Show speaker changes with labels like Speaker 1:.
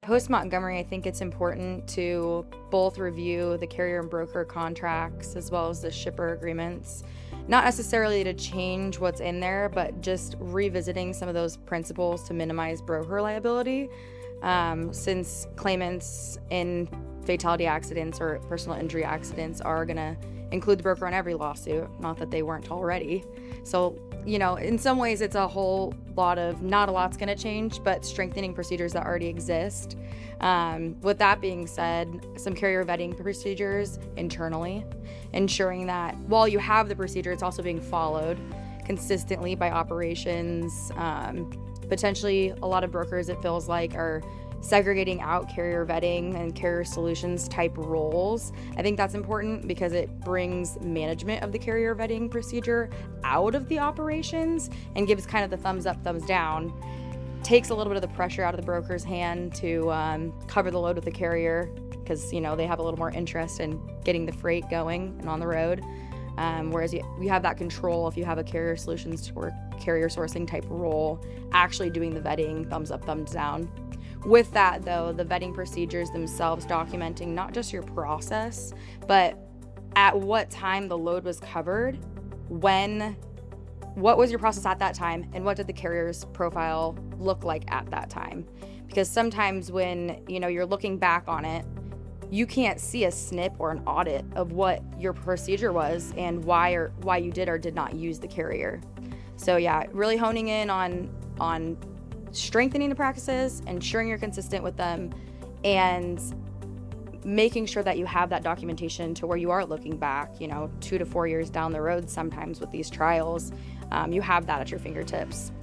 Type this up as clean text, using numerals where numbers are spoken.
Speaker 1: Post-Montgomery, I think it's important to both review the carrier and broker contracts as well as the shipper agreements. Not necessarily to change what's in there, but just revisiting some of those principles to minimize broker liability. Since claimants in fatality accidents or personal injury accidents are going to include the broker on every lawsuit, not that they weren't already. So, in some ways it's a whole lot of, not a lot's going to change, but strengthening procedures that already exist. With that being said, some carrier vetting procedures internally, ensuring that while you have the procedure, it's also being followed consistently by operations. Potentially a lot of brokers, it feels like, are segregating out carrier vetting and carrier solutions type roles. I think that's important because it brings management of the carrier vetting procedure out of the operations and gives kind of the thumbs up, thumbs down. Takes a little bit of the pressure out of the broker's hand to cover the load with the carrier because, they have a little more interest in getting the freight going and on the road. Whereas you have that control if you have a carrier solutions or carrier sourcing type role, actually doing the vetting, thumbs up, thumbs down. With that, though, the vetting procedures themselves documenting not just your process, but at what time the load was covered, what was your process at that time, and what did the carrier's profile look like at that time? Because sometimes when, you're looking back on it, you can't see a snip or an audit of what your procedure was and why you did or did not use the carrier. So yeah, really honing in on strengthening the practices, ensuring you're consistent with them, and making sure that you have that documentation to where you are looking back, 2 to 4 years down the road sometimes with these trials. You have that at your fingertips.